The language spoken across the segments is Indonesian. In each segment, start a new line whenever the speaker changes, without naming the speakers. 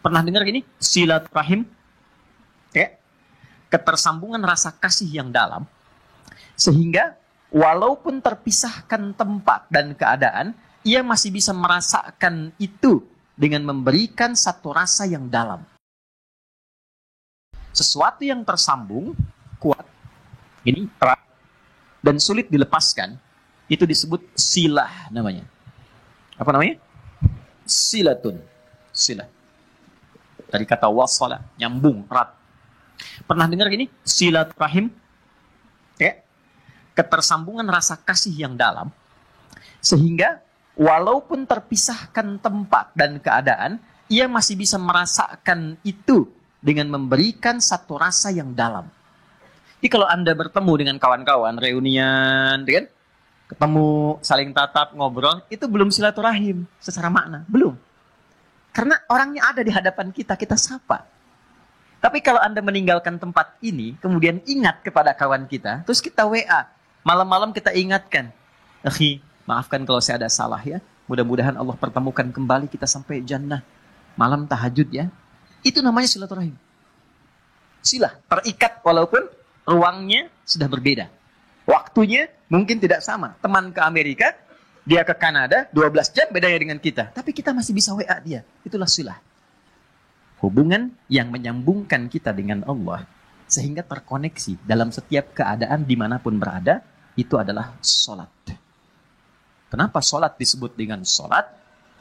Pernah dengar gini? Silaturahim. Ya. Ketersambungan rasa kasih yang dalam. Sehingga walaupun terpisahkan tempat dan keadaan, ia masih bisa merasakan itu dengan memberikan satu rasa yang dalam. Sesuatu yang tersambung, kuat, ini erat, dan sulit dilepaskan, itu disebut silah namanya. Apa namanya? Silatun. Silah. Dari kata wasala, nyambung, erat. Pernah dengar gini? Silaturahim. Ya. Ketersambungan rasa kasih yang dalam. Sehingga walaupun terpisahkan tempat dan keadaan, ia masih bisa merasakan itu dengan memberikan satu rasa yang dalam. Jadi kalau Anda bertemu dengan kawan-kawan, reunian, kan? Ketemu, saling tatap, ngobrol, itu belum silaturahim secara makna. Belum. Karena orangnya ada di hadapan kita, kita sapa. Tapi kalau Anda meninggalkan tempat ini, kemudian ingat kepada kawan kita, terus kita WA, malam-malam kita ingatkan, akhi, maafkan kalau saya ada salah ya, mudah-mudahan Allah pertemukan kembali kita sampai jannah, malam tahajud ya. Itu namanya silaturahim. Silah, terikat walaupun ruangnya sudah berbeda. Waktunya mungkin tidak sama. Teman ke Amerika, dia ke Kanada, 12 jam bedanya dengan kita. Tapi kita masih bisa WA dia. Itulah silah. Hubungan yang menyambungkan kita dengan Allah. Sehingga terkoneksi dalam setiap keadaan dimanapun berada. Itu adalah sholat. Kenapa sholat disebut dengan sholat?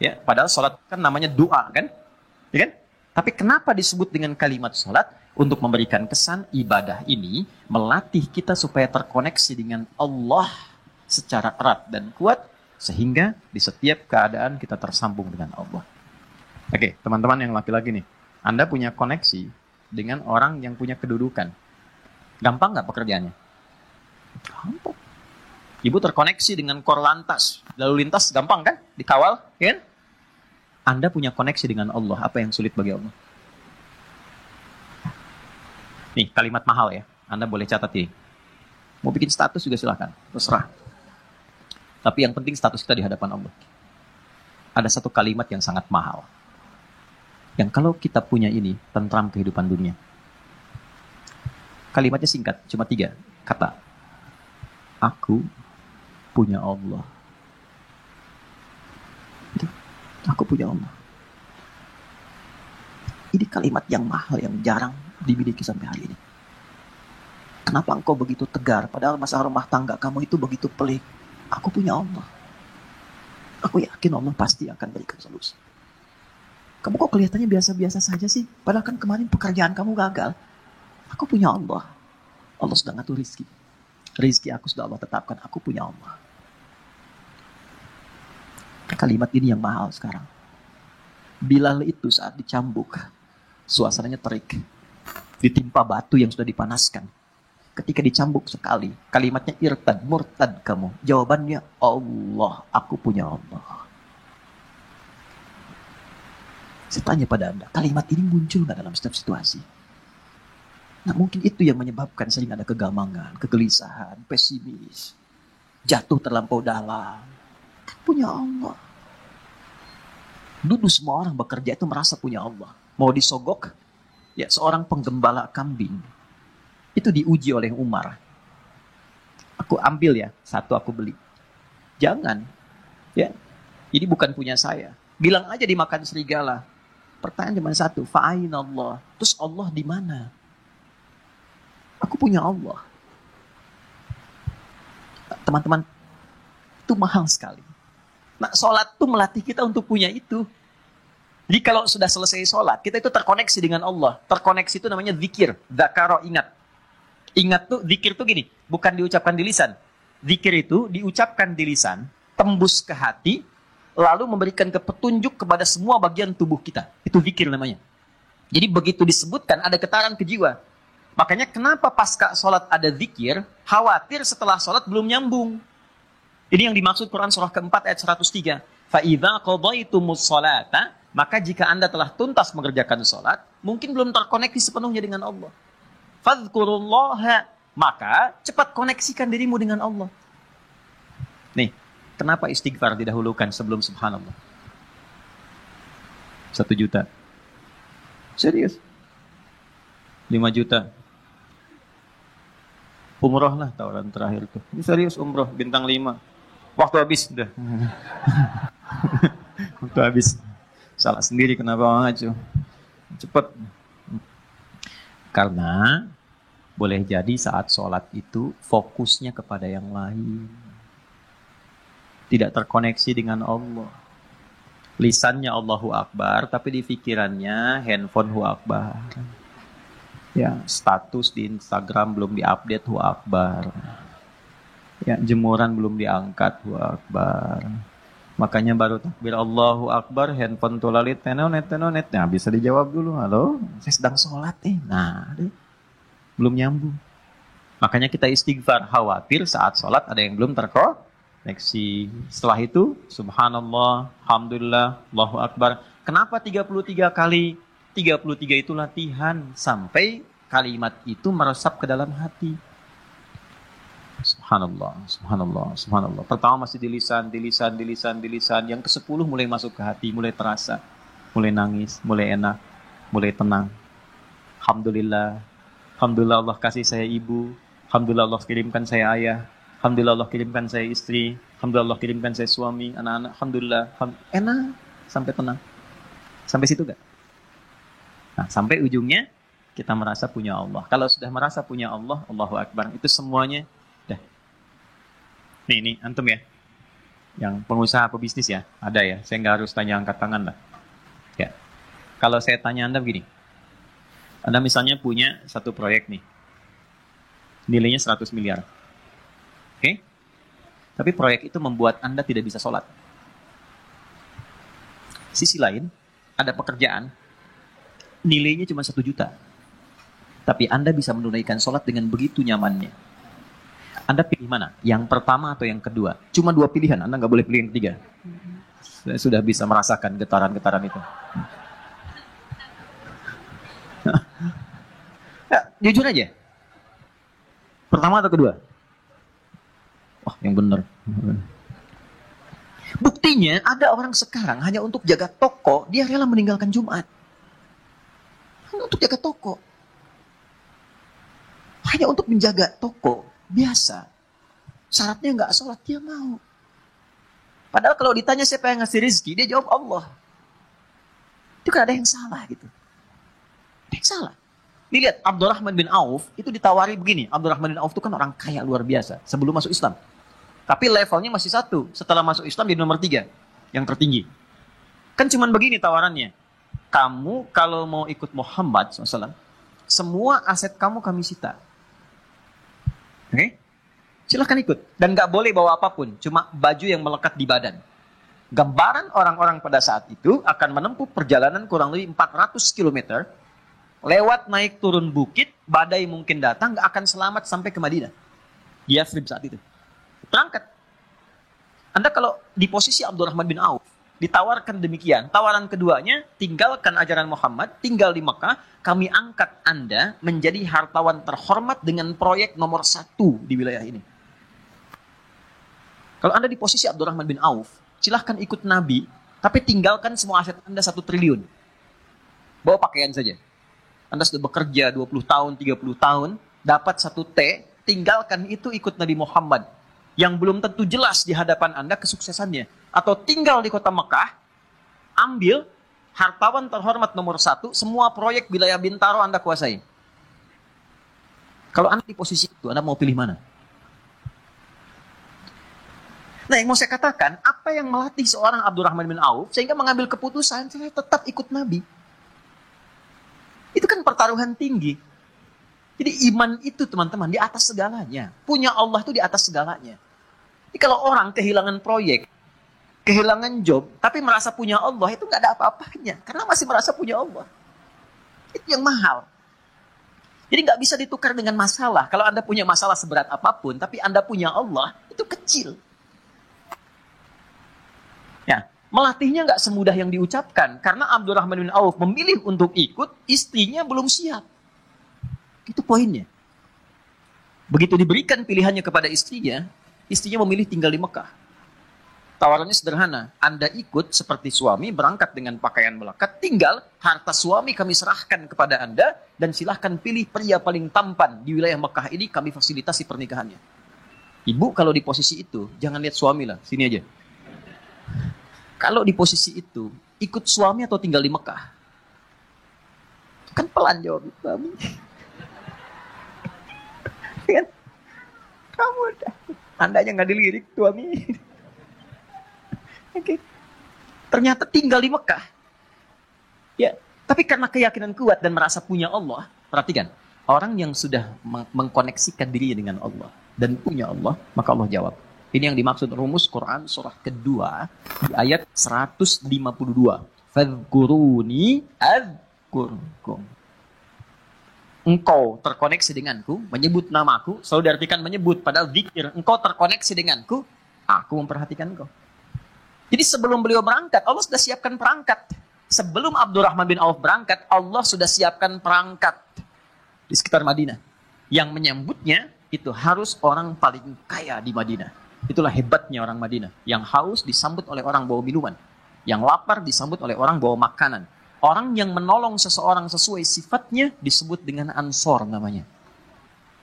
Ya, padahal sholat kan namanya doa kan? Ya kan? Tapi kenapa disebut dengan kalimat sholat? Untuk memberikan kesan ibadah ini melatih kita supaya terkoneksi dengan Allah secara erat dan kuat. Sehingga di setiap keadaan kita tersambung dengan Allah. Oke, teman-teman yang laki-laki nih. Anda punya koneksi dengan orang yang punya kedudukan. Gampang nggak pekerjaannya? Gampang. Ibu terkoneksi dengan Korlantas. Lalu lintas gampang kan? Dikawal, ya kan? Anda punya koneksi dengan Allah. Apa yang sulit bagi Allah? Nih, kalimat mahal ya. Anda boleh catat ini. Mau bikin status juga silahkan. Terserah. Tapi yang penting status kita di hadapan Allah. Ada satu kalimat yang sangat mahal. Yang kalau kita punya ini, tentram kehidupan dunia. Kalimatnya singkat, cuma 3 kata. Aku punya Allah. Itu. Aku punya Allah. Ini kalimat yang mahal, yang jarang dimiliki sampai hari ini. Kenapa engkau begitu tegar? Padahal masalah rumah tangga kamu itu begitu pelik. Aku punya Allah. Aku yakin Allah pasti akan berikan solusi. Kamu kok kelihatannya biasa-biasa saja sih? Padahal kan kemarin pekerjaan kamu gagal. Aku punya Allah. Allah sudah ngatur rizki. Rizki aku sudah Allah tetapkan. Aku punya Allah. Kalimat ini yang mahal sekarang. Bilal itu saat dicambuk, suasananya terik. Ditimpa batu yang sudah dipanaskan. Ketika dicambuk sekali, kalimatnya irtad, murtad kamu. Jawabannya Allah, aku punya Allah. Saya tanya pada Anda, kalimat ini muncul nggak dalam setiap situasi? Nah mungkin itu yang menyebabkan sering ada kegamangan, kegelisahan, pesimis, jatuh terlampau dalam. Kan punya Allah. Dulu semua orang bekerja itu merasa punya Allah. Mau disogok, ya seorang penggembala kambing itu diuji oleh Umar. Aku ambil ya, 1 aku beli. Jangan, ya. Ini bukan punya saya. Bilang aja dimakan serigala. Pertanyaan cuma 1, fa'ain Allah. Terus Allah di mana? Aku punya Allah. Teman-teman, itu mahal sekali. Nah, sholat itu melatih kita untuk punya itu. Jadi kalau sudah selesai sholat, kita itu terkoneksi dengan Allah. Terkoneksi itu namanya zikir. Dzakaro, ingat. Ingat tuh, zikir tuh gini. Bukan diucapkan di lisan. Zikir itu diucapkan di lisan, tembus ke hati, lalu memberikan petunjuk kepada semua bagian tubuh kita. Itu zikir namanya. Jadi begitu disebutkan, ada getaran ke jiwa. Makanya kenapa pasca sholat ada zikir, khawatir setelah sholat belum nyambung. Ini yang dimaksud Quran surah keempat ayat 103. فَإِذَا قَضَيْتُمُ الصَّلَاةَ Maka jika Anda telah tuntas mengerjakan sholat, mungkin belum terkoneksi sepenuhnya dengan Allah. فَذْكُرُوا اللَّهَ Maka cepat koneksikan dirimu dengan Allah. Nih, kenapa istighfar didahulukan sebelum subhanallah? 1 juta. Serius. 5 juta. Umroh lah tawaran terakhir tuh. Ini serius umroh bintang 5. Waktu habis udah. Waktu habis. Salah sendiri kenapa maju. Cepet. Karena boleh jadi saat sholat itu fokusnya kepada yang lain. Tidak terkoneksi dengan Allah. Lisannya Allahu Akbar, tapi di pikirannya handphone Hu Akbar. Ya, status di Instagram belum diupdate Hu Akbar. Ya, jemuran belum diangkat Hu Akbar. Makanya baru takbir Allahu Akbar, handphone tulalit tenonet. Nah, bisa dijawab dulu, halo, saya sedang sholat Nah, belum nyambung. Makanya kita istighfar, khawatir saat sholat ada yang belum terkoneksi. Setelah itu, subhanallah, alhamdulillah, Allahu Akbar. Kenapa 33 kali? 33 itu latihan sampai kalimat itu meresap ke dalam hati. Subhanallah, subhanallah, subhanallah. Pertama masih di lisan. Yang ke-10 mulai masuk ke hati, mulai terasa, mulai nangis, mulai enak, mulai tenang. Alhamdulillah, alhamdulillah Allah kasih saya ibu, alhamdulillah Allah kirimkan saya ayah, alhamdulillah Allah kirimkan saya istri, alhamdulillah Allah kirimkan saya suami, anak-anak, alhamdulillah, enak, sampai tenang. Sampai situ gak? Nah, sampai ujungnya kita merasa punya Allah. Kalau sudah merasa punya Allah, Allahu Akbar, itu semuanya dah. Nih, antum ya. Yang pengusaha pebisnis ya, ada ya. Saya nggak harus tanya angkat tangan lah. Ya. Kalau saya tanya Anda begini. Anda misalnya punya satu proyek nih. Nilainya 100 miliar. Oke? Tapi proyek itu membuat Anda tidak bisa sholat. Sisi lain, ada pekerjaan nilainya cuma 1 juta. Tapi Anda bisa menunaikan sholat dengan begitu nyamannya. Anda pilih mana? Yang pertama atau yang kedua? Cuma 2 pilihan, Anda nggak boleh pilih yang ketiga. Saya sudah bisa merasakan getaran-getaran itu. Ya, jujur aja. Pertama atau kedua? Wah, yang benar. Buktinya ada orang sekarang hanya untuk jaga toko, dia rela meninggalkan Jumat. Hanya untuk jaga toko. Hanya untuk menjaga toko. Biasa. Syaratnya nggak sholat, dia mau. Padahal kalau ditanya siapa yang ngasih rezeki, dia jawab Allah. Itu kan ada yang salah gitu. Ada yang salah. Nih lihat, Abdurrahman bin Auf itu ditawari begini. Abdurrahman bin Auf itu kan orang kaya luar biasa sebelum masuk Islam. Tapi levelnya masih 1. Setelah masuk Islam di nomor 3. Yang tertinggi. Kan cuman begini tawarannya. Kamu kalau mau ikut Muhammad SAW, semua aset kamu kami sita. Oke? Silahkan ikut. Dan gak boleh bawa apapun. Cuma baju yang melekat di badan. Gambaran orang-orang pada saat itu akan menempuh perjalanan kurang lebih 400 km. Lewat naik turun bukit, badai mungkin datang, gak akan selamat sampai ke Madinah. Di Yathrib saat itu. Berangkat. Anda kalau di posisi Abdurrahman bin Auf, ditawarkan demikian. Tawaran keduanya, tinggalkan ajaran Muhammad, tinggal di Mekah, kami angkat Anda menjadi hartawan terhormat dengan proyek nomor 1 di wilayah ini. Kalau Anda di posisi Abdurrahman bin Auf, silahkan ikut Nabi, tapi tinggalkan semua aset Anda 1 triliun. Bawa pakaian saja. Anda sudah bekerja 20 tahun, 30 tahun, dapat 1 T, tinggalkan itu ikut Nabi Muhammad. Yang belum tentu jelas di hadapan Anda kesuksesannya. Atau tinggal di kota Mekah, ambil hartawan terhormat nomor 1, semua proyek wilayah Bintaro Anda kuasai. Kalau Anda di posisi itu, Anda mau pilih mana? Nah, yang mau saya katakan, apa yang melatih seorang Abdurrahman bin Auf, sehingga mengambil keputusan, saya tetap ikut Nabi. Itu kan pertaruhan tinggi. Jadi iman itu teman-teman di atas segalanya. Punya Allah itu di atas segalanya. Jadi kalau orang kehilangan proyek, kehilangan job, tapi merasa punya Allah, itu nggak ada apa-apanya. Karena masih merasa punya Allah. Itu yang mahal. Jadi nggak bisa ditukar dengan masalah. Kalau Anda punya masalah seberat apapun, tapi Anda punya Allah, itu kecil. Ya, melatihnya nggak semudah yang diucapkan. Karena Abdurrahman bin Auf memilih untuk ikut, istrinya belum siap. Itu poinnya. Begitu diberikan pilihannya kepada istrinya memilih tinggal di Mekah. Tawarannya sederhana. Anda ikut seperti suami, berangkat dengan pakaian melekat, tinggal harta suami kami serahkan kepada Anda, dan silahkan pilih pria paling tampan di wilayah Mekah ini, kami fasilitasi pernikahannya. Ibu kalau di posisi itu, jangan lihat suami lah, sini aja. Kalau di posisi itu, ikut suami atau tinggal di Mekah? Kan pelan jawab suami. Kan? Kamu Anda yang nggak dilirik suami. Oke. Ternyata tinggal di Mekah. Ya, tapi karena keyakinan kuat dan merasa punya Allah, perhatikan, orang yang sudah mengkoneksikan dirinya dengan Allah dan punya Allah, maka Allah jawab. Ini yang dimaksud rumus Quran surah kedua di ayat 152. Fadhkuruni adzkurkum. Engkau terkoneksi denganku, menyebut namaku, selalu diartikan menyebut, padahal zikir. Engkau terkoneksi denganku, aku memperhatikan engkau. Jadi sebelum beliau berangkat, Allah sudah siapkan perangkat. Sebelum Abdurrahman bin Auf berangkat, Allah sudah siapkan perangkat di sekitar Madinah. Yang menyambutnya itu harus orang paling kaya di Madinah. Itulah hebatnya orang Madinah. Yang haus disambut oleh orang bawa minuman. Yang lapar disambut oleh orang bawa makanan. Orang yang menolong seseorang sesuai sifatnya disebut dengan Ansor namanya.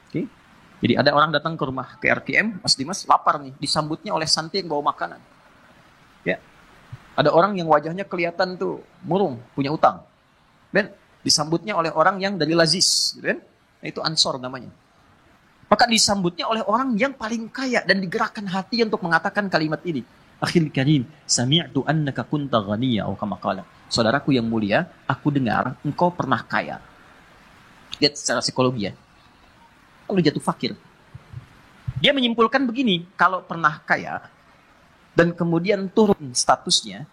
Oke? Jadi ada orang datang ke rumah ke RKM, Mas Dimas lapar nih, disambutnya oleh Santi yang bawa makanan. Ya. Ada orang yang wajahnya kelihatan tuh murung, punya utang. Dan disambutnya oleh orang yang dari Lazis, gitu kan? Nah, itu Ansor namanya. Maka disambutnya oleh orang yang paling kaya dan digerakkan hati untuk mengatakan kalimat ini. Akhil karim, sami'tu annaka kunta ghaniya atau kama qala. Saudaraku yang mulia, aku dengar engkau pernah kaya. Lihat secara psikologi ya. Lalu jatuh fakir. Dia menyimpulkan begini, kalau pernah kaya dan kemudian turun statusnya,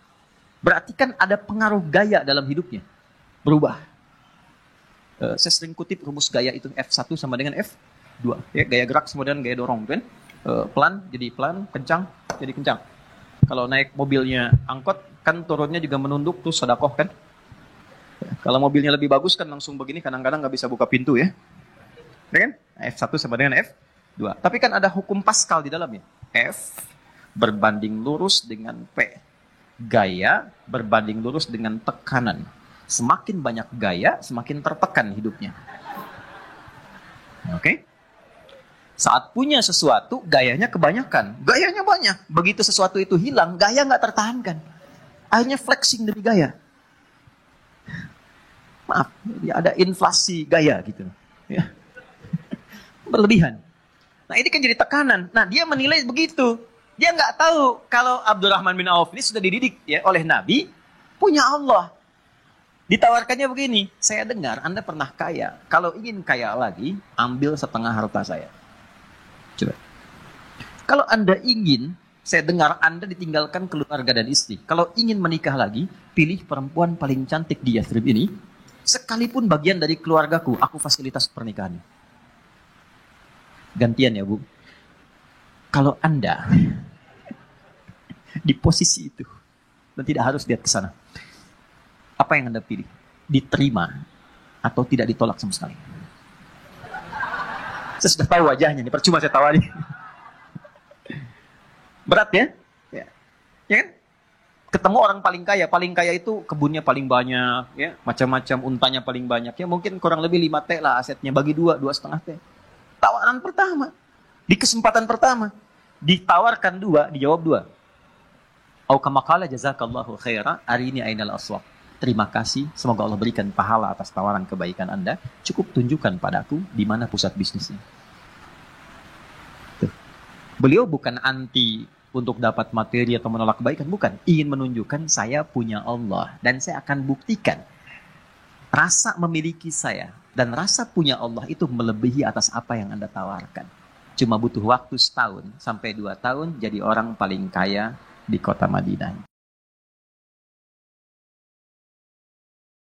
berarti kan ada pengaruh gaya dalam hidupnya. Berubah. Saya sering kutip rumus gaya itu F1 sama dengan F2. Ya, gaya gerak sama dengan gaya dorong. Kan? Pelan jadi pelan, kencang jadi kencang. Kalau naik mobilnya angkot, kan turunnya juga menunduk, tuh sedekah kan. Kalau mobilnya lebih bagus kan langsung begini, kadang-kadang nggak bisa buka pintu ya. Ya kan? F1 sama dengan F2. Tapi kan ada hukum Pascal di dalamnya. F berbanding lurus dengan P. Gaya berbanding lurus dengan tekanan. Semakin banyak gaya, semakin tertekan hidupnya. Oke? Saat punya sesuatu, gayanya kebanyakan. Gayanya banyak. Begitu sesuatu itu hilang, gaya nggak tertahankan. Akhirnya flexing demi gaya. Maaf, ada inflasi gaya gitu. Ya. Berlebihan. Nah ini kan jadi tekanan. Nah dia menilai begitu. Dia nggak tahu kalau Abdurrahman bin Auf ini sudah dididik ya oleh Nabi, punya Allah. Ditawarkannya begini, saya dengar Anda pernah kaya. Kalau ingin kaya lagi, ambil setengah harta saya. Coba. Kalau Anda ingin, saya dengar Anda ditinggalkan keluarga dan istri. Kalau ingin menikah lagi, pilih perempuan paling cantik di Yathrib ini. Sekalipun bagian dari keluargaku, aku fasilitas pernikahannya. Gantian ya Bu. Kalau Anda di posisi itu, dan tidak harus lihat ke sana, apa yang Anda pilih? Diterima atau tidak ditolak sama sekali? Saya sudah tahu wajahnya, ini percuma saya tawari. Berat ya? Ya kan? Ketemu orang paling kaya itu kebunnya paling banyak, ya, macam-macam, untanya paling banyak, ya mungkin kurang lebih 5T lah asetnya, bagi 2,5T. Tawaran pertama, di kesempatan pertama, ditawarkan 2, dijawab 2. Au kama qala jazakallahu khaira, arini ainal aswaq. Terima kasih, semoga Allah berikan pahala atas tawaran kebaikan Anda. Cukup tunjukkan padaku di mana pusat bisnisnya. Tuh. Beliau bukan anti untuk dapat materi atau menolak kebaikan, bukan. Ingin menunjukkan saya punya Allah dan saya akan buktikan rasa memiliki saya dan rasa punya Allah itu melebihi atas apa yang Anda tawarkan. Cuma butuh waktu 1 tahun sampai 2 tahun jadi orang paling kaya di kota Madinah.